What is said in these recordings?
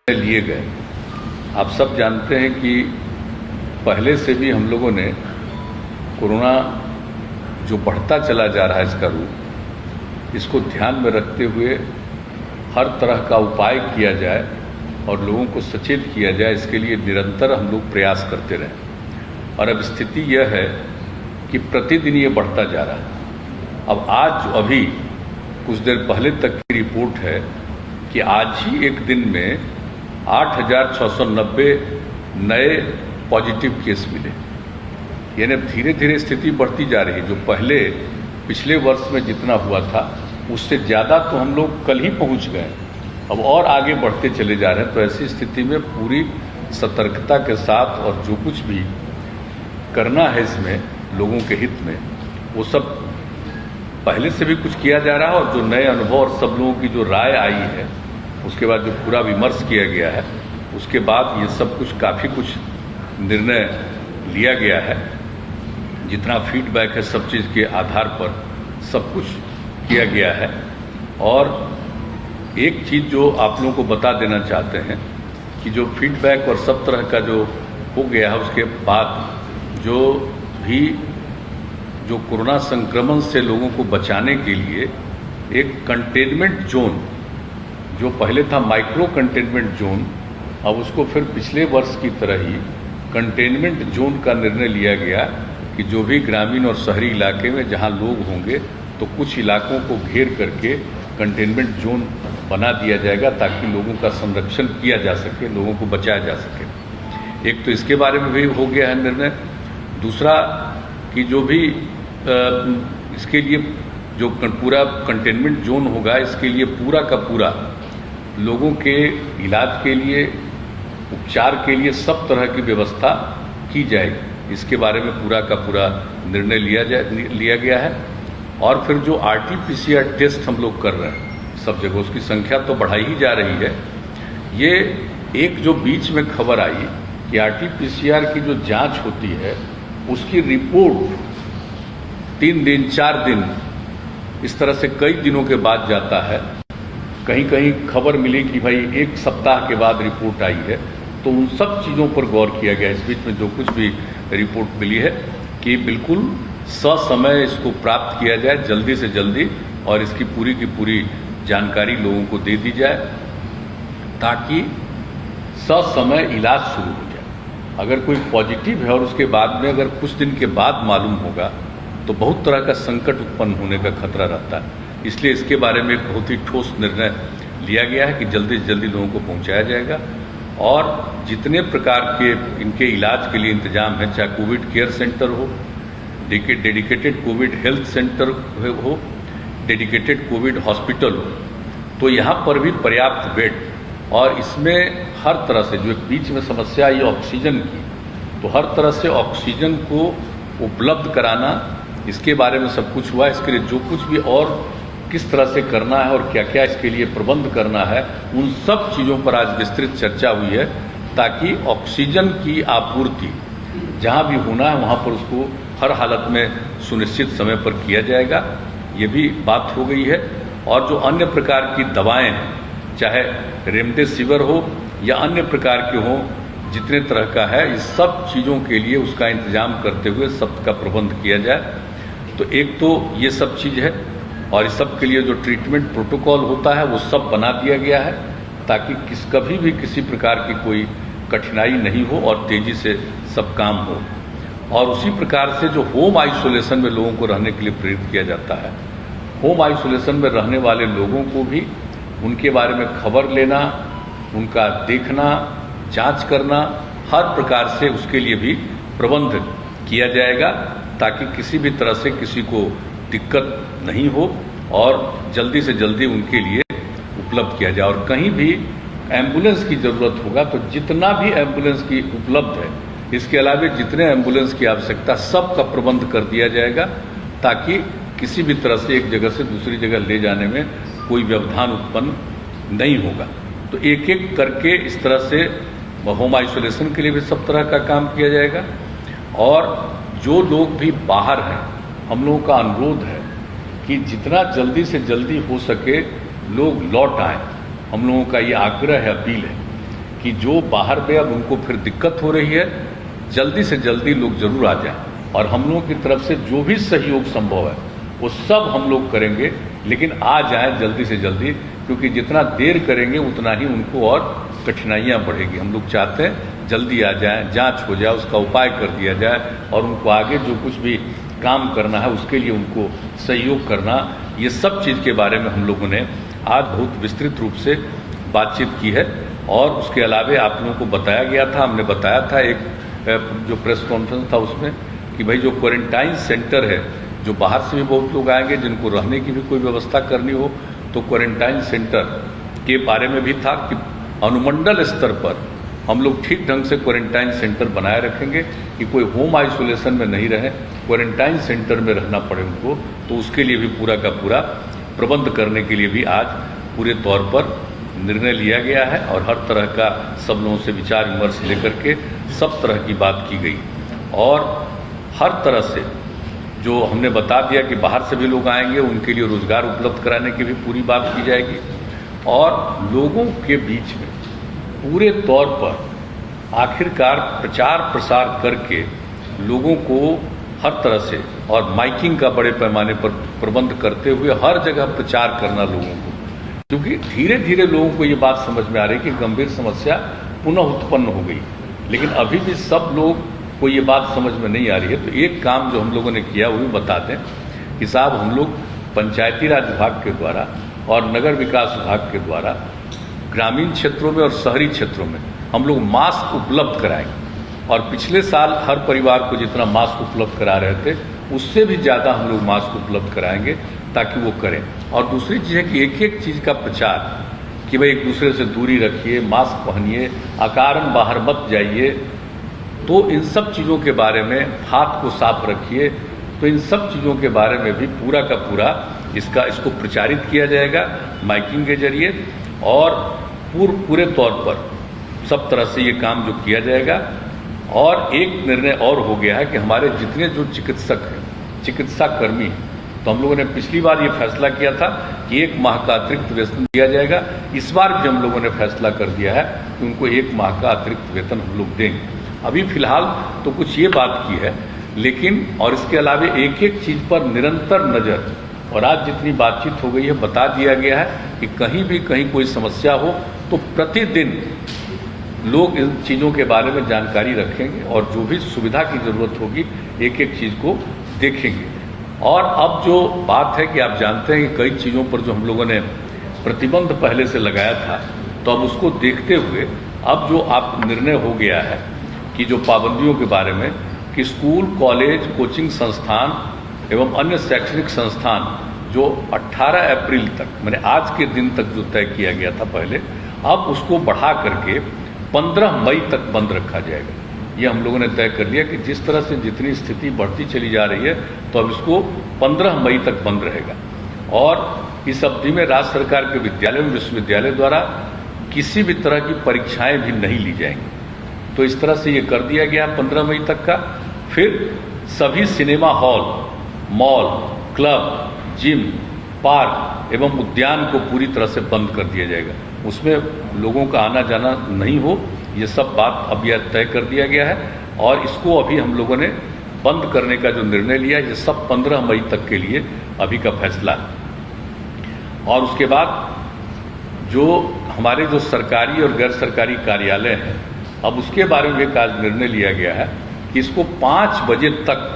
लिए गए। आप सब जानते हैं कि पहले से भी हम लोगों ने कोरोना जो बढ़ता चला जा रहा है इसका रूप, इसको ध्यान में रखते हुए हर तरह का उपाय किया जाए और लोगों को सचेत किया जाए, इसके लिए निरंतर हम लोग प्रयास करते रहें। और अब स्थिति यह है कि प्रतिदिन ये बढ़ता जा रहा है। अब आज अभी कुछ देर पहले तक की रिपोर्ट है कि आज ही एक दिन में 8,690 नए पॉजिटिव केस मिले। यानी धीरे धीरे स्थिति बढ़ती जा रही है। जो पहले पिछले वर्ष में जितना हुआ था उससे ज़्यादा तो हम लोग कल ही पहुंच गए, अब और आगे बढ़ते चले जा रहे हैं। तो ऐसी स्थिति में पूरी सतर्कता के साथ और जो कुछ भी करना है इसमें लोगों के हित में, वो सब पहले से भी कुछ किया जा रहा है। और जो नए अनुभव और सब लोगों की जो राय आई है, उसके बाद जो पूरा विमर्श किया गया है, उसके बाद ये सब कुछ काफ़ी कुछ निर्णय लिया गया है। जितना फीडबैक है सब चीज़ के आधार पर सब कुछ किया गया है। और एक चीज़ जो आप लोगों को बता देना चाहते हैं कि जो फीडबैक और सब तरह का जो हो गया है, उसके बाद जो भी जो कोरोना संक्रमण से लोगों को बचाने के लिए एक कंटेनमेंट जोन, जो पहले था माइक्रो कंटेनमेंट जोन, अब उसको फिर पिछले वर्ष की तरह ही कंटेनमेंट जोन का निर्णय लिया गया कि जो भी ग्रामीण और शहरी इलाके में जहां लोग होंगे तो कुछ इलाकों को घेर करके कंटेनमेंट जोन बना दिया जाएगा ताकि लोगों का संरक्षण किया जा सके, लोगों को बचाया जा सके। एक तो इसके बारे में भी हो गया है निर्णय। दूसरा कि जो भी इसके लिए जो पूरा कंटेनमेंट जोन होगा, इसके लिए पूरा का पूरा लोगों के इलाज के लिए, उपचार के लिए सब तरह की व्यवस्था की जाएगी। इसके बारे में पूरा का पूरा निर्णय लिया गया है। और फिर जो RT-PCR टेस्ट हम लोग कर रहे हैं सब जगह, उसकी संख्या तो बढ़ाई ही जा रही है। ये एक जो बीच में खबर आई कि RT-PCR की जो जांच होती है उसकी रिपोर्ट 3 दिन 4 दिन इस तरह से कई दिनों के बाद जाता है। कहीं कहीं खबर मिली कि भाई 1 सप्ताह के बाद रिपोर्ट आई है। तो उन सब चीज़ों पर गौर किया गया। इस बीच में जो कुछ भी रिपोर्ट मिली है कि बिल्कुल ससमय इसको प्राप्त किया जाए, जल्दी से जल्दी, और इसकी पूरी की पूरी जानकारी लोगों को दे दी जाए ताकि ससमय इलाज शुरू हो जाए। अगर कोई पॉजिटिव है और उसके बाद में अगर कुछ दिन के बाद मालूम होगा तो बहुत तरह का संकट उत्पन्न होने का खतरा रहता है। इसलिए इसके बारे में एक बहुत ही ठोस निर्णय लिया गया है कि जल्दी से जल्दी लोगों को पहुंचाया जाएगा। और जितने प्रकार के इनके इलाज के लिए इंतजाम है, चाहे कोविड केयर सेंटर हो, डेडिकेटेड कोविड हेल्थ सेंटर हो, डेडिकेटेड कोविड हॉस्पिटल हो, तो यहाँ पर भी पर्याप्त बेड, और इसमें हर तरह से जो बीच में समस्या आई ऑक्सीजन की, तो हर तरह से ऑक्सीजन को उपलब्ध कराना, इसके बारे में सब कुछ हुआ। इसके लिए जो कुछ भी और किस तरह से करना है और क्या क्या इसके लिए प्रबंध करना है, उन सब चीज़ों पर आज विस्तृत चर्चा हुई है ताकि ऑक्सीजन की आपूर्ति जहाँ भी होना है वहाँ पर उसको हर हालत में सुनिश्चित समय पर किया जाएगा। ये भी बात हो गई है। और जो अन्य प्रकार की दवाएं हैं, चाहे रेमडेसिविर हो या अन्य प्रकार के हों, जितने तरह का है, इस सब चीज़ों के लिए उसका इंतजाम करते हुए सबका प्रबंध किया जाए। तो एक तो ये सब चीज़ है, और इस सब के लिए जो ट्रीटमेंट प्रोटोकॉल होता है वो सब बना दिया गया है ताकि कभी भी किसी प्रकार की कोई कठिनाई नहीं हो और तेज़ी से सब काम हो। और उसी प्रकार से जो होम आइसोलेशन में लोगों को रहने के लिए प्रेरित किया जाता है, होम आइसोलेशन में रहने वाले लोगों को भी उनके बारे में खबर लेना, उनका देखना, जांच करना, हर प्रकार से उसके लिए भी प्रबंध किया जाएगा ताकि किसी भी तरह से किसी को दिक्कत नहीं हो और जल्दी से जल्दी उनके लिए उपलब्ध किया जाए। और कहीं भी एम्बुलेंस की ज़रूरत होगा तो जितना भी एम्बुलेंस की उपलब्ध है, इसके अलावा जितने एम्बुलेंस की आवश्यकता, सब का प्रबंध कर दिया जाएगा ताकि किसी भी तरह से एक जगह से दूसरी जगह ले जाने में कोई व्यवधान उत्पन्न नहीं होगा। तो एक एक करके इस तरह से होम आइसोलेशन के लिए भी सब तरह का काम किया जाएगा। और जो लोग भी बाहर हैं, हम लोगों का अनुरोध है कि जितना जल्दी से जल्दी हो सके लोग लौट आएँ। हम लोगों का ये आग्रह है, अपील है कि जो बाहर में अब उनको फिर दिक्कत हो रही है, जल्दी से जल्दी लोग जरूर आ जाएं। और हम लोगों की तरफ से जो भी सहयोग संभव है वो सब हम लोग करेंगे, लेकिन आ जाएं जल्दी से जल्दी, क्योंकि जितना देर करेंगे उतना ही उनको और कठिनाइयाँ बढ़ेगी। हम लोग चाहते हैं जल्दी आ जाएं, जांच हो जाए, उसका उपाय कर दिया जाए और उनको आगे जो कुछ भी काम करना है उसके लिए उनको सहयोग करना। ये सब चीज़ के बारे में हम लोगों ने आज बहुत विस्तृत रूप से बातचीत की है। और उसके अलावा आप लोगों को बताया गया था, हमने बताया था एक जो प्रेस कॉन्फ्रेंस था उसमें कि भाई जो क्वारंटाइन सेंटर है, जो बाहर से भी बहुत लोग आएंगे जिनको रहने की भी कोई व्यवस्था करनी हो, तो क्वारंटाइन सेंटर के बारे में भी था कि अनुमंडल स्तर पर हम लोग ठीक ढंग से क्वारंटाइन सेंटर बनाए रखेंगे कि कोई होम आइसोलेशन में नहीं रहे, क्वारंटाइन सेंटर में रहना पड़े उनको। तो उसके लिए भी पूरा का पूरा प्रबंध करने के लिए भी आज पूरे तौर पर निर्णय लिया गया है और हर तरह का सब लोगों से विचार विमर्श लेकर के सब तरह की बात की गई। और हर तरह से जो हमने बता दिया कि बाहर से भी लोग आएंगे उनके लिए रोजगार उपलब्ध कराने की भी पूरी बात की जाएगी। और लोगों के बीच में पूरे तौर पर आखिरकार प्रचार प्रसार करके लोगों को हर तरह से और माइकिंग का बड़े पैमाने पर प्रबंध करते हुए हर जगह प्रचार करना लोगों को, क्योंकि धीरे धीरे लोगों को ये बात समझ में आ रही है कि गंभीर समस्या पुनः उत्पन्न हो गई, लेकिन अभी भी सब लोग को ये बात समझ में नहीं आ रही है। तो एक काम जो हम लोगों ने किया वो भी बता दें कि साहब हम लोग पंचायती राज विभाग के द्वारा और नगर विकास विभाग के द्वारा ग्रामीण क्षेत्रों में और शहरी क्षेत्रों में हम लोग मास्क उपलब्ध कराएंगे। और पिछले साल हर परिवार को जितना मास्क उपलब्ध करा रहे थे उससे भी ज़्यादा हम लोग मास्क उपलब्ध कराएंगे ताकि वो करें। और दूसरी चीज़ है कि एक एक चीज़ का प्रचार कि भाई एक दूसरे से दूरी रखिए, मास्क पहनिए, अकारण बाहर मत जाइए, तो इन सब चीज़ों के बारे में, हाथ को साफ रखिए, तो इन सब चीज़ों के बारे में भी पूरा का पूरा इसको प्रचारित किया जाएगा माइकिंग के जरिए। और पूरे तौर पर सब तरह से ये काम जो किया जाएगा। और एक निर्णय और हो गया है कि हमारे जितने जो चिकित्सक हैं, चिकित्सा कर्मी हैं, तो हम लोगों ने पिछली बार ये फैसला किया था कि 1 माह का अतिरिक्त वेतन दिया जाएगा। इस बार भी हम लोगों ने फैसला कर दिया है कि उनको 1 माह का अतिरिक्त वेतन हम लोग देंगे। अभी फिलहाल तो कुछ ये बात की है, लेकिन और इसके अलावा एक एक चीज़ पर निरंतर नज़र, और आज जितनी बातचीत हो गई है बता दिया गया है कि कहीं कोई समस्या हो तो प्रतिदिन लोग इन चीज़ों के बारे में जानकारी रखेंगे और जो भी सुविधा की ज़रूरत होगी एक एक चीज़ को देखेंगे। और अब जो बात है कि आप जानते हैं कि कई चीज़ों पर जो हम लोगों ने प्रतिबंध पहले से लगाया था, तो अब उसको देखते हुए अब जो आप निर्णय हो गया है कि जो पाबंदियों के बारे में कि स्कूल, कॉलेज, कोचिंग संस्थान एवं अन्य शैक्षणिक संस्थान जो 18 अप्रैल तक, मैंने आज के दिन तक जो तय किया गया था पहले, अब उसको बढ़ा करके 15 मई तक बंद रखा जाएगा। ये हम लोगों ने तय कर लिया कि जिस तरह से जितनी स्थिति बढ़ती चली जा रही है तो अब इसको 15 मई तक बंद रहेगा। और इस अवधि में राज्य सरकार के विद्यालय एवं विश्वविद्यालय द्वारा किसी भी तरह की परीक्षाएं भी नहीं ली जाएंगी। तो इस तरह से ये कर दिया गया 15 मई तक का। फिर सभी cinema hall, mall, club, gym, park एवं उद्यान को पूरी तरह से बंद कर दिया जाएगा। उसमें लोगों का आना जाना नहीं हो, ये सब बात अब यह तय कर दिया गया है। और इसको अभी हम लोगों ने बंद करने का जो निर्णय लिया, ये सब 15 मई तक के लिए अभी का फैसला है। और उसके बाद जो हमारे जो सरकारी और गैर सरकारी कार्यालय हैं, अब उसके बारे में एक आज निर्णय लिया गया है कि इसको 5 बजे तक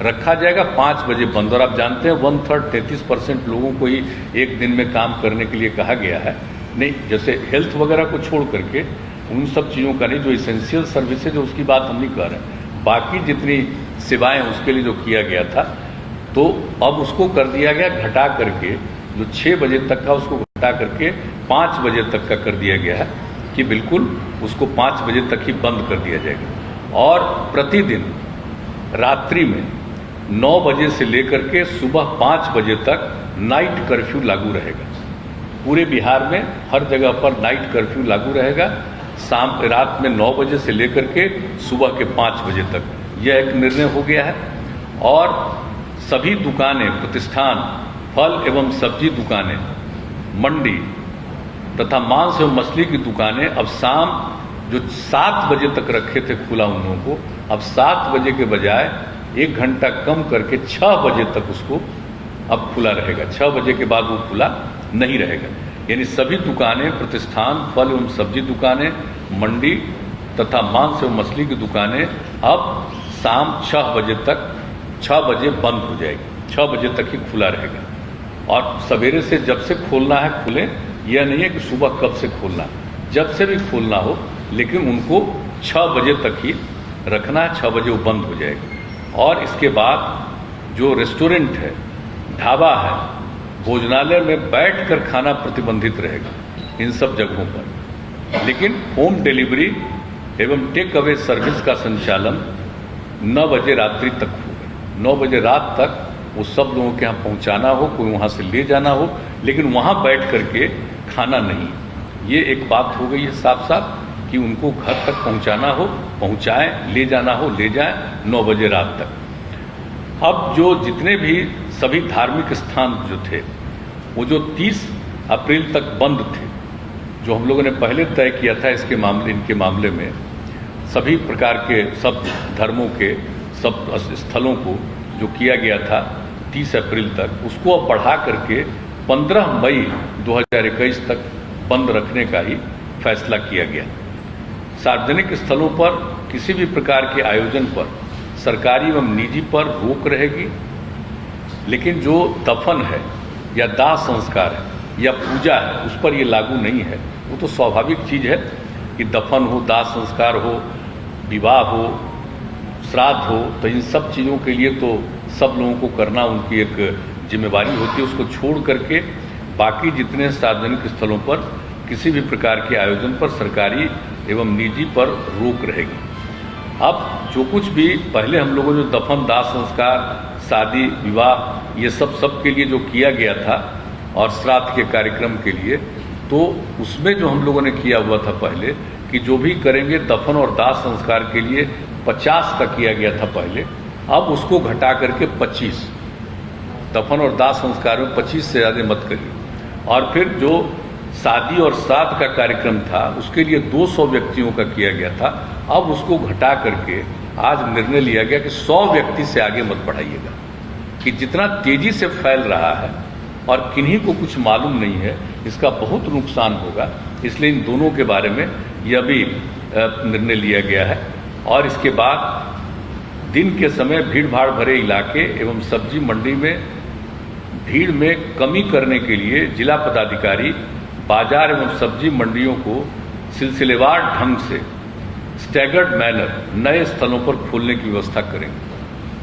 रखा जाएगा, 5 बजे बंद। और आप जानते हैं 1/3 33% लोगों को ही एक दिन में काम करने के लिए कहा गया है। नहीं, जैसे हेल्थ वगैरह को छोड़ करके उन सब चीज़ों का नहीं, जो इसेंशियल सर्विसेज है उसकी बात हम नहीं कर रहे हैं, बाकी जितनी सेवाएं उसके लिए जो किया गया था, तो अब उसको कर दिया गया घटा करके, जो 6 बजे तक था उसको घटा करके 5 बजे तक का कर दिया गया है कि बिल्कुल उसको 5 बजे तक ही बंद कर दिया जाएगा। और प्रतिदिन रात्रि में 9 बजे से लेकर के सुबह 5 बजे तक नाइट कर्फ्यू लागू रहेगा। पूरे बिहार में हर जगह पर नाइट कर्फ्यू लागू रहेगा। रात में 9 बजे से लेकर के सुबह के 5 बजे तक यह एक निर्णय हो गया है। और सभी दुकानें, प्रतिष्ठान, फल एवं सब्जी दुकानें, मंडी तथा मांस एवं मछली की दुकानें अब शाम जो 7 बजे तक रखे थे खुला उन लोगों को, अब 7 बजे के बजाय 1 घंटा कम करके 6 बजे तक उसको अब खुला रहेगा। 6 बजे के बाद वो खुला नहीं रहेगा। यानी सभी दुकानें, प्रतिष्ठान, फल एवं सब्जी दुकानें, मंडी तथा मांस एवं मछली की दुकानें अब शाम 6 बजे तक 6 बजे बंद हो जाएगी। 6 बजे तक ही खुला रहेगा। और सवेरे से जब से खोलना है खुले, यह नहीं है कि सुबह कब से खोलना, जब से भी खोलना हो, लेकिन उनको 6 बजे तक ही रखना है। 6 बजे वो बंद हो जाएगा। और इसके बाद जो रेस्टोरेंट है, ढाबा है, भोजनालय में बैठकर खाना प्रतिबंधित रहेगा इन सब जगहों पर। लेकिन होम डिलीवरी एवं टेक अवे सर्विस का संचालन 9 बजे रात्रि तक होगा। 9 बजे रात तक वो सब लोगों के यहाँ पहुँचाना हो, कोई वहाँ से ले जाना हो, लेकिन वहाँ बैठ करके खाना नहीं। ये एक बात हो गई है साफ साफ कि उनको घर तक पहुँचाना हो पहुँचाएं, ले जाना हो ले जाएं 9 बजे रात तक। अब जो जितने भी सभी धार्मिक स्थान जो थे वो जो 30 अप्रैल तक बंद थे, जो हम लोगों ने पहले तय किया था इनके मामले में सभी प्रकार के सब धर्मों के सब स्थलों को जो किया गया था 30 अप्रैल तक, उसको अब बढ़ा करके 15 मई 2021 तक बंद रखने का ही फैसला किया गया। सार्वजनिक स्थलों पर किसी भी प्रकार के आयोजन पर सरकारी एवं निजी पर रोक रहेगी, लेकिन जो दफन है या दाह संस्कार है या पूजा है उस पर ये लागू नहीं है। वो तो स्वाभाविक चीज़ है कि दफन हो, दाह संस्कार हो, विवाह हो, श्राद्ध हो, तो इन सब चीज़ों के लिए तो सब लोगों को करना उनकी एक जिम्मेवारी होती है। उसको छोड़ करके बाकी जितने सार्वजनिक स्थलों पर किसी भी प्रकार के आयोजन पर सरकारी एवं निजी पर रोक रहेगी। अब जो कुछ भी पहले हम लोगों ने जो दफन, दाह संस्कार, शादी, विवाह, ये सब के लिए जो किया गया था और श्राद्ध के कार्यक्रम के लिए, तो उसमें जो हम लोगों ने किया हुआ था पहले कि जो भी करेंगे दफन और दाह संस्कार के लिए 50 का किया गया था पहले, अब उसको घटा करके 25, दफन और दाह संस्कार में 25 से ज़्यादा मत करिए। और फिर जो शादी और श्राद्ध का कार्यक्रम था उसके लिए 200 व्यक्तियों का किया गया था, अब उसको घटा करके आज निर्णय लिया गया कि 100 व्यक्ति से आगे मत बढ़ाइएगा। कि जितना तेजी से फैल रहा है और किन्हीं को कुछ मालूम नहीं है, इसका बहुत नुकसान होगा। इसलिए इन दोनों के बारे में यह भी निर्णय लिया गया है। और इसके बाद दिन के समय भीड़ भाड़ भरे इलाके एवं सब्जी मंडी में भीड़ में कमी करने के लिए जिला पदाधिकारी बाजार एवं सब्जी मंडियों को सिलसिलेवार ढंग से स्टैगर्ड मैनर नए स्थलों पर खोलने की व्यवस्था करेंगे।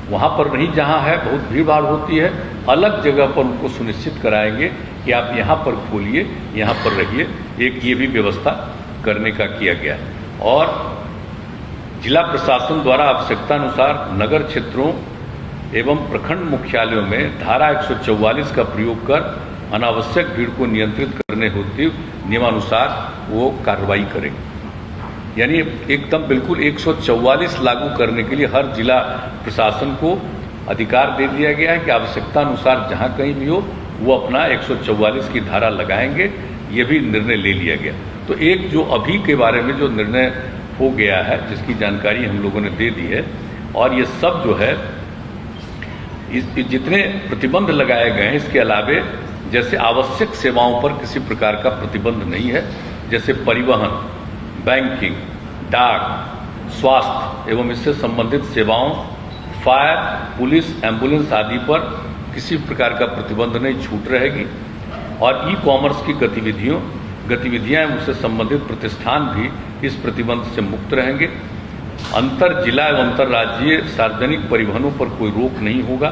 वहाँ पर नहीं जहाँ है बहुत भीड़ भाड़ होती है, अलग जगह पर उनको सुनिश्चित कराएंगे कि आप यहाँ पर खोलिए, यहाँ पर रहिए। एक ये भी व्यवस्था करने का किया गया है। और जिला प्रशासन द्वारा आवश्यकतानुसार नगर क्षेत्रों एवं प्रखंड मुख्यालयों में धारा 144 का प्रयोग कर अनावश्यक भीड़ को नियंत्रित करने हेतु नियमानुसार वो कार्रवाई करेंगे। यानी एकदम बिल्कुल 144 लागू करने के लिए हर जिला प्रशासन को अधिकार दे दिया गया है कि आवश्यकता अनुसार जहां कहीं भी हो वो अपना 144 की धारा लगाएंगे। ये भी निर्णय ले लिया गया। तो एक जो अभी के बारे में जो निर्णय हो गया है जिसकी जानकारी हम लोगों ने दे दी है, और ये सब जो है जितने प्रतिबंध लगाए गए हैं इसके अलावे जैसे आवश्यक सेवाओं पर किसी प्रकार का प्रतिबंध नहीं है, जैसे परिवहन, बैंकिंग, डाक, स्वास्थ्य एवं इससे संबंधित सेवाओं, फायर, पुलिस, एम्बुलेंस आदि पर किसी प्रकार का प्रतिबंध नहीं, छूट रहेगी। और ई कॉमर्स की गतिविधियां एवं उससे संबंधित प्रतिष्ठान भी इस प्रतिबंध से मुक्त रहेंगे। अंतर जिला एवं अंतर्राज्यीय सार्वजनिक परिवहनों पर कोई रोक नहीं होगा,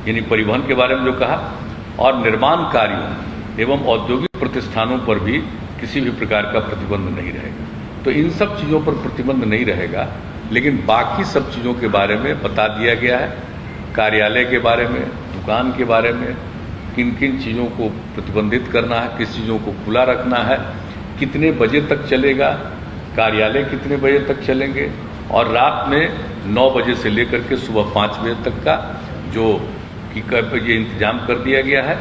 यानी परिवहन के बारे में जो कहा, और निर्माण कार्यों एवं औद्योगिक प्रतिष्ठानों पर भी किसी भी प्रकार का प्रतिबंध नहीं रहेगा। तो इन सब चीज़ों पर प्रतिबंध नहीं रहेगा, लेकिन बाकी सब चीज़ों के बारे में बता दिया गया है। कार्यालय के बारे में, दुकान के बारे में, किन किन चीज़ों को प्रतिबंधित करना है, किस चीज़ों को खुला रखना है, कितने बजे तक चलेगा, कार्यालय कितने बजे तक चलेंगे, और रात में 9 बजे से लेकर के सुबह 5 बजे तक का जो कि ये इंतजाम कर दिया गया है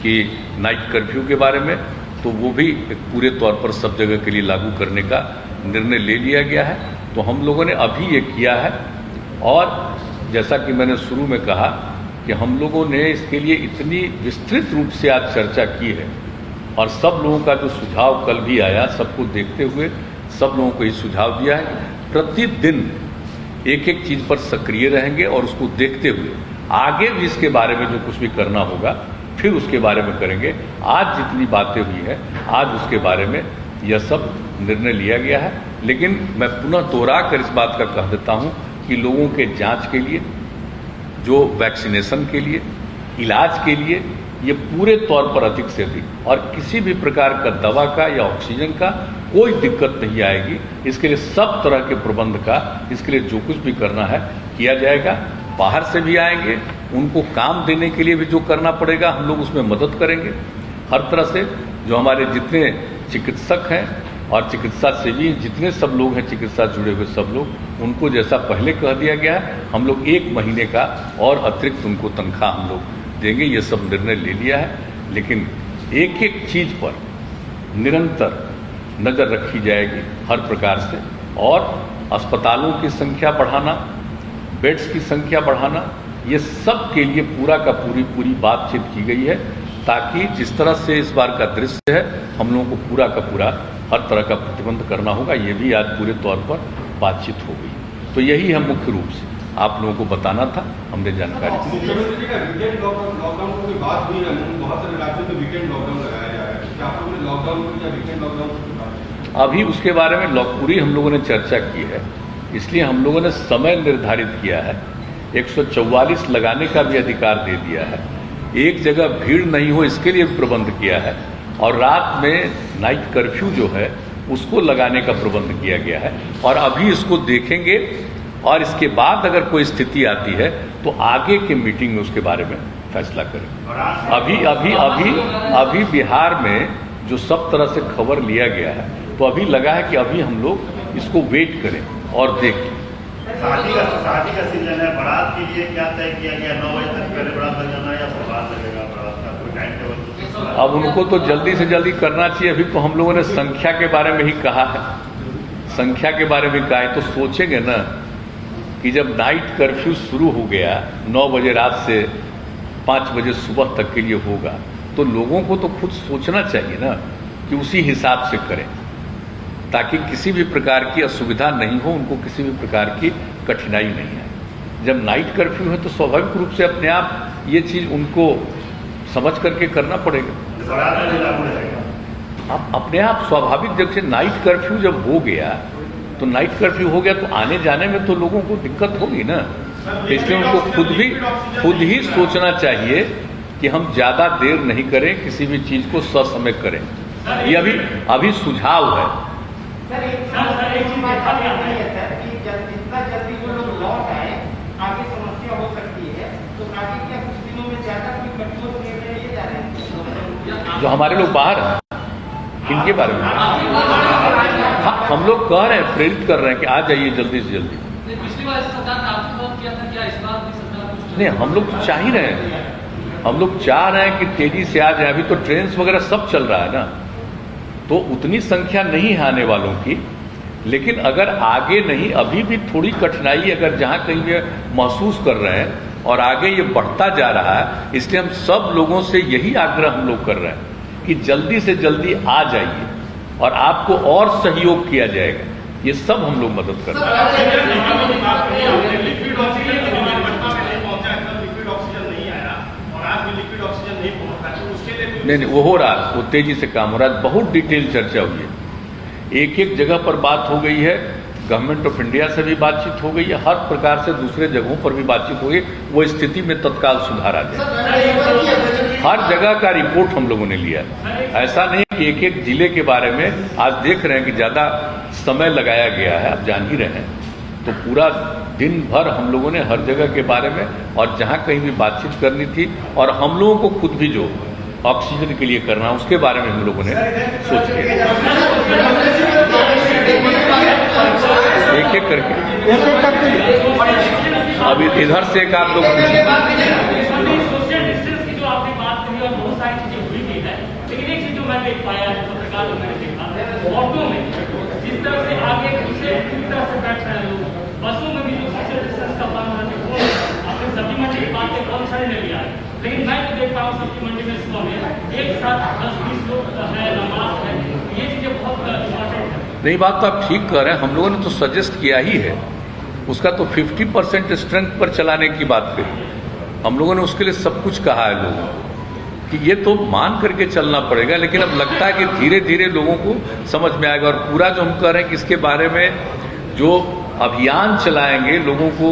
कि नाइट कर्फ्यू के बारे में, तो वो भी पूरे तौर पर सब जगह के लिए लागू करने का निर्णय ले लिया गया है। तो हम लोगों ने अभी ये किया है, और जैसा कि मैंने शुरू में कहा कि हम लोगों ने इसके लिए इतनी विस्तृत रूप से आज चर्चा की है, और सब लोगों का जो सुझाव कल भी आया, सबको देखते हुए सब लोगों को ये सुझाव दिया है कि प्रतिदिन एक एक चीज़ पर सक्रिय रहेंगे, और उसको देखते हुए आगे भी इसके बारे में जो कुछ भी करना होगा फिर उसके बारे में करेंगे। आज जितनी बातें हुई हैं, आज उसके बारे में यह सब निर्णय लिया गया है। लेकिन मैं पुनः दोहरा कर इस बात का कह देता हूं कि लोगों के जांच के लिए, जो वैक्सीनेशन के लिए, इलाज के लिए, ये पूरे तौर पर अधिक से अधिक, और किसी भी प्रकार का दवा का या ऑक्सीजन का कोई दिक्कत नहीं आएगी। इसके लिए सब तरह के प्रबंध का, इसके लिए जो कुछ भी करना है किया जाएगा। बाहर से भी आएंगे, उनको काम देने के लिए भी जो करना पड़ेगा हम लोग उसमें मदद करेंगे हर तरह से। जो हमारे जितने चिकित्सक हैं और चिकित्सा सेवी जितने सब लोग हैं, चिकित्सा जुड़े हुए सब लोग, उनको जैसा पहले कह दिया गया है, हम लोग 1 महीने का और अतिरिक्त उनको तनख्वाह हम लोग देंगे। ये सब निर्णय ले लिया है। लेकिन एक एक चीज पर निरंतर नजर रखी जाएगी हर प्रकार से, और अस्पतालों की संख्या बढ़ाना, बेड्स की संख्या बढ़ाना, ये सब के लिए पूरा का पूरी बातचीत की गई है, ताकि जिस तरह से इस बार का दृश्य है, हम लोगों को पूरा का पूरा हर तरह का प्रतिबंध करना होगा। ये भी आज पूरे तौर पर बातचीत हो गई। तो यही हम मुख्य रूप से आप लोगों को बताना था, हमने जानकारी दी। मुख्यमंत्री का वीकेंड लॉकडाउन की बात हुई है, बहुत सारे राज्यों में वीकेंड लॉकडाउन लगाया जा रहा है। क्या आप लोगों ने लॉकडाउन या वीकेंड लॉकडाउन की बात? अभी उसके बारे में पूरी हम लोगों ने चर्चा की है, इसलिए हम लोगों ने समय निर्धारित किया है। 144 लगाने का भी अधिकार दे दिया है। एक जगह भीड़ नहीं हो इसके लिए प्रबंध किया है, और रात में नाइट कर्फ्यू जो है उसको लगाने का प्रबंध किया गया है। और अभी इसको देखेंगे, और इसके बाद अगर कोई स्थिति आती है तो आगे के मीटिंग में उसके बारे में फैसला करें। अभी बिहार में जो सब तरह से खबर लिया गया है, तो अभी लगा है कि अभी हम लोग इसको वेट करें और देखें। शादी का सीजन है, बारात के लिए क्या तय किया गया? 9 बजे तक पहले बारात लग जाना या फिर बाद लगेगा बारात का कोई टाइम टेबल? अब उनको तो जल्दी से जल्दी करना चाहिए। अभी तो हम लोगों ने संख्या के बारे में ही कहा है, संख्या के बारे में कहा है। तो सोचेंगे ना कि जब नाइट कर्फ्यू शुरू हो गया 9 बजे रात से 5 बजे सुबह तक के लिए होगा, तो लोगों को तो खुद सोचना चाहिए ना कि उसी हिसाब से करें, ताकि किसी भी प्रकार की असुविधा नहीं हो, उनको किसी भी प्रकार की कठिनाई नहीं है। जब नाइट कर्फ्यू है तो स्वाभाविक रूप से अपने आप ये चीज उनको समझ करके करना पड़ेगा। अब अपने आप स्वाभाविक, जब से नाइट कर्फ्यू जब हो गया, तो नाइट कर्फ्यू हो गया तो आने जाने में तो लोगों को दिक्कत होगी ना। तो इसलिए उनको खुद ही सोचना चाहिए कि हम ज्यादा देर नहीं करें, किसी भी चीज को ससमय करें। ये अभी सुझाव है। सर एक बात है सर कि जितना जल्दी वो लोग लौट आए, आगे समस्या हो सकती है, तो आगे क्या कुछ दिनों में ज्यादा कोई कंट्रोल किए जा रहे हैं? जो हमारे लोग बाहर हैं, इनके बारे में हाँ, हम लोग कह रहे हैं, प्रेरित कर रहे हैं कि आ जाइए जल्दी से जल्दी। पिछली बार सरकार ने आपको बहुत किया था, क्या इस बार भी सरकार कुछ नहीं, हम लोग तो चाह ही रहे हैं, हम लोग चाह रहे हैं कि तेजी से आ जाए। अभी तो ट्रेन वगैरह सब चल रहा है ना, तो उतनी संख्या नहीं है आने वालों की। लेकिन अगर आगे नहीं, अभी भी थोड़ी कठिनाई अगर जहां कहीं भी महसूस कर रहे हैं और आगे ये बढ़ता जा रहा है, इसलिए हम सब लोगों से यही आग्रह हम लोग कर रहे हैं कि जल्दी से जल्दी आ जाइए और आपको और सहयोग किया जाएगा। ये सब हम लोग मदद कर रहे हैं। नहीं, वो हो रहा है, वो तेजी से काम हो रहा है, बहुत डिटेल चर्चा हुई है, एक एक जगह पर बात हो गई है। गवर्नमेंट ऑफ इंडिया से भी बातचीत हो गई है, हर प्रकार से दूसरे जगहों पर भी बातचीत हो गई। वो स्थिति में तत्काल सुधार आ जाए। हर जगह का रिपोर्ट हम लोगों ने लिया है। ऐसा नहीं कि एक एक जिले के बारे में आज देख रहे हैं कि ज्यादा समय लगाया गया है, आप जान ही रहे हैं। तो पूरा दिन भर हम लोगों ने हर जगह के बारे में और जहां कहीं भी बातचीत करनी थी, और हम लोगों को खुद भी जो ऑक्सीजन के लिए करना, उसके बारे में हम लोगों ने सोच लिया। अब इधर से एक आप लोग पूछिए। सोशल डिस्टेंस की जो आपने बात करी और बहुत सारी चीजें हुई भी है, लेकिन एक चीज जो मैं देख पाया है पत्रकार जो मैंने देखा, ऑटो में जिस तरह से आगे पीछे पूरी तरह से बैठ रहे हैं लोग, बसों में भी जो सोशल डिस्टेंस का पालन होना चाहिए, आपने सब्जी मंडी की बात कौन सारे नहीं आ रहे, लेकिन मैं तो देख पा हूँ सब्जी मंडी में सुबह में एक साथ 10-20 लोग है, नमाज है, ये चीजें बहुत इम्पोर्टेंट है। नहीं, बात तो आप ठीक कर रहे हैं। हम लोगों ने तो सजेस्ट किया ही है, उसका तो 50% स्ट्रेंथ पर चलाने की बात करी। हम लोगों ने उसके लिए सब कुछ कहा है लोगों को कि ये तो मान करके चलना पड़ेगा, लेकिन अब लगता है कि धीरे धीरे लोगों को समझ में आएगा। और पूरा जो हम कह रहे हैं कि इसके बारे में जो अभियान चलाएंगे लोगों को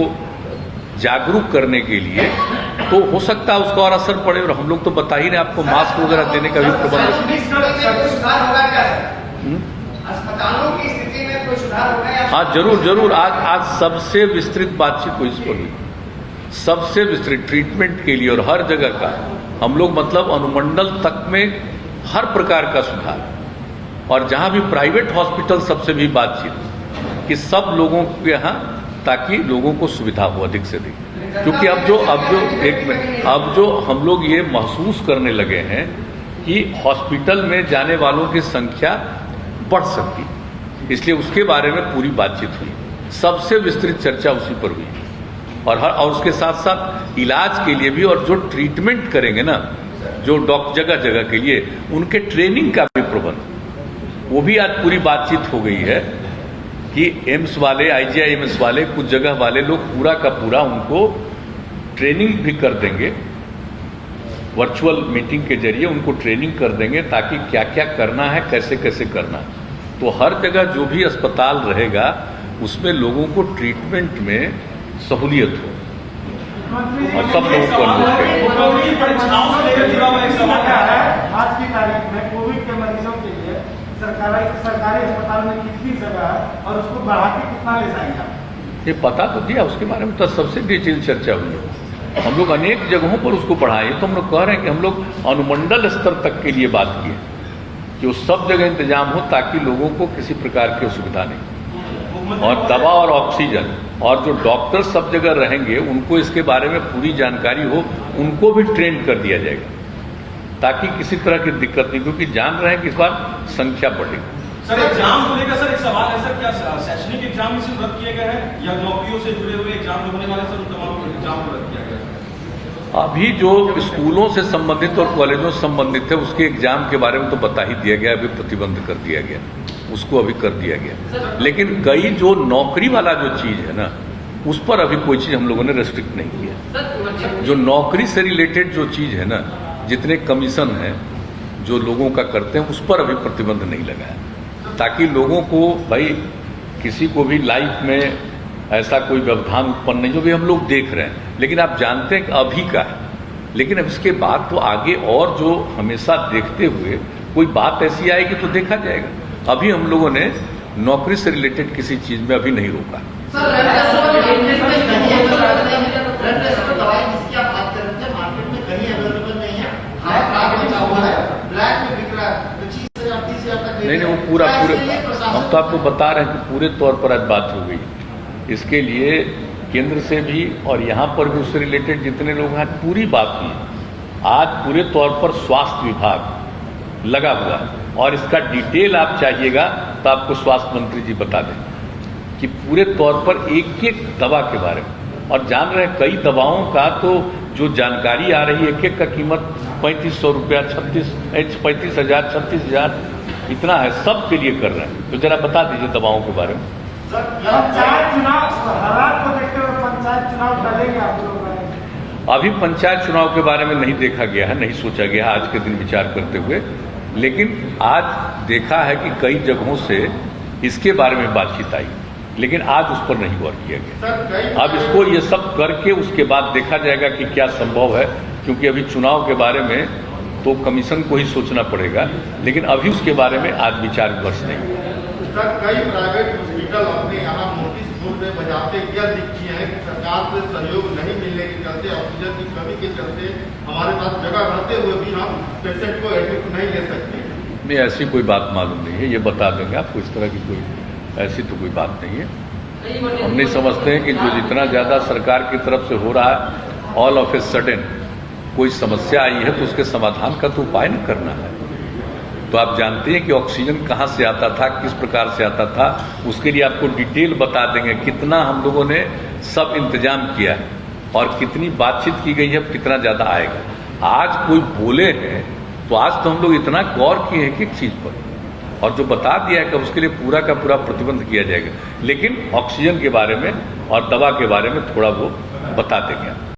जागरूक करने के लिए, तो हो सकता है उसका और असर पड़े। और हम लोग तो बता ही रहे आपको, मास्क वगैरह देने का भी प्रबंध। अस्पतालों की स्थिति में कोई सुधार होगा या? हाँ, जरूर जरूर। आज सबसे विस्तृत बातचीत हुई इस पर हुई, सबसे विस्तृत ट्रीटमेंट के लिए और हर जगह का हम लोग मतलब अनुमंडल तक में हर प्रकार का सुधार, और जहां भी प्राइवेट हॉस्पिटल सबसे भी बातचीत कि सब लोगों के यहाँ, ताकि लोगों को सुविधा हो अधिक से अधिक। क्योंकि अब जो हम लोग ये महसूस करने लगे हैं कि हॉस्पिटल में जाने वालों की संख्या बढ़ सकती, इसलिए उसके बारे में पूरी बातचीत हुई, सबसे विस्तृत चर्चा उसी पर हुई। और उसके साथ साथ इलाज के लिए भी, और जो ट्रीटमेंट करेंगे ना जो जगह जगह के लिए, उनके ट्रेनिंग का भी प्रबंध, वो भी आज पूरी बातचीत हो गई है कि एम्स वाले, IGIMS वाले, कुछ जगह वाले लोग पूरा का पूरा उनको ट्रेनिंग भी कर देंगे, वर्चुअल मीटिंग के जरिए उनको ट्रेनिंग कर देंगे ताकि क्या क्या करना है, कैसे कैसे करना है। तो हर जगह जो भी अस्पताल रहेगा उसमें लोगों को ट्रीटमेंट में सहूलियत हो और सब लोगों को अनुभव करें। परीक्षाओं से लेकर जुड़ा हुआ एक सवाल है, आज की तारीख में कोविड के मरीजों के लिए सरकारी अस्पताल में कितनी जगह है और उसको बढ़ा के कितना ले जाएंगे? ये पता तो दिया, उसके बारे में तो सबसे डिटेल चर्चा हुई है। हम लोग अनेक जगहों पर उसको बढ़ाए, तो हम लोग कह रहे हैं कि हम लोग अनुमंडल स्तर तक के लिए बात की है कि वो सब जगह इंतजाम हो ताकि लोगों को किसी प्रकार की असुविधा नहीं, और दवा और ऑक्सीजन, और जो डॉक्टर सब जगह रहेंगे उनको इसके बारे में पूरी जानकारी हो, उनको भी ट्रेन कर दिया जाएगा ताकि किसी तरह की दिक्कत नहीं, क्योंकि जान रहे हैं कि इस बार संख्या बढ़ेगी। सर, एग्जाम को लेकर सर एक सवाल है, सर क्या शैक्षणिक एग्जाम भी सिर्फ रद्द किए गए हैं या नौकरियों से जुड़े हुए एग्जाम जो होने वाले सर उन तमाम एग्जाम को रद्द किया गया है? अभी जो स्कूलों से संबंधित और कॉलेजों से संबंधित है उसके एग्जाम के बारे में तो बता ही दिया गया, अभी प्रतिबंध कर दिया गया, उसको अभी कर दिया गया। लेकिन कई जो नौकरी वाला जो चीज है ना, उस पर अभी कोई चीज हम लोगों ने रेस्ट्रिक्ट नहीं किया। जो नौकरी से रिलेटेड जो चीज है ना, जितने कमीशन है जो लोगों का करते हैं, उस पर अभी प्रतिबंध नहीं लगाया, ताकि लोगों को भाई किसी को भी लाइफ में ऐसा कोई व्यवधान उत्पन्न नहीं, जो भी हम लोग देख रहे हैं। लेकिन आप जानते हैं कि अभी का है, लेकिन अब इसके बाद तो आगे और जो हमेशा देखते हुए कोई बात ऐसी आएगी तो देखा जाएगा। अभी हम लोगों ने नौकरी से रिलेटेड किसी चीज में अभी नहीं रोका। नहीं, वो पूरे हम तो आपको बता रहे हैं कि पूरे तौर पर आज बात हो गई। इसके लिए केंद्र से भी और यहाँ पर भी उससे रिलेटेड जितने लोग हैं पूरी बात हुई। आज पूरे तौर पर स्वास्थ्य विभाग लगा हुआ है, और इसका डिटेल आप चाहिएगा तो आपको स्वास्थ्य मंत्री जी बता दें कि पूरे तौर पर एक एक दवा के बारे में, और जान रहे हैं कई दवाओं का तो जो जानकारी आ रही है, एक एक का कीमत 3500 रुपया, 35,000, 36,000 इतना है, सब के लिए कर रहे हैं। तो जरा बता दीजिए दवाओं के बारे में। पंचायत चुनाव हालात को देखते हुए पंचायत चुनाव करेंगे आप लोग? अभी पंचायत चुनाव के बारे में नहीं देखा गया है, नहीं सोचा गया आज के दिन विचार करते हुए, लेकिन आज देखा है कि कई जगहों से इसके बारे में बातचीत आई, लेकिन आज उस पर नहीं गौर किया गया। अब इसको ये सब करके उसके बाद देखा जाएगा कि क्या संभव है, क्योंकि अभी चुनाव के बारे में तो कमीशन को ही सोचना पड़ेगा, लेकिन अभी उसके बारे में आज विचार विमर्श नहीं। सर, कई प्राइवेट हॉस्पिटल अपने यहाँ नोटिस बोर्ड में बजाते यह लिखी है कि सरकार से सहयोग नहीं मिलने के चलते, ऑक्सीजन की कमी के चलते हमारे पास जगह रहते हुए भी हम पेशेंट को एडमिट नहीं ले सकते। नहीं, ऐसी कोई बात मालूम नहीं है, ये बता देंगे आपको। इस तरह की कोई ऐसी तो कोई बात नहीं है। हम नहीं समझते हैं कि जो जितना ज़्यादा सरकार की तरफ से हो रहा है, ऑल ऑफ ए सडन कोई समस्या आई है तो उसके समाधान का तो उपाय न करना है। तो आप जानते हैं कि ऑक्सीजन कहाँ से आता था, किस प्रकार से आता था, उसके लिए आपको डिटेल बता देंगे कितना हम लोगों ने सब इंतजाम किया है और कितनी बातचीत की गई है, कितना ज़्यादा आएगा। आज कोई बोले हैं तो आज तो हम लोग इतना गौर किए हैं कि चीज़ पर, और जो बता दिया है कि उसके लिए पूरा का पूरा प्रतिबंध किया जाएगा। लेकिन ऑक्सीजन के बारे में और दवा के बारे में थोड़ा वो बता देंगे।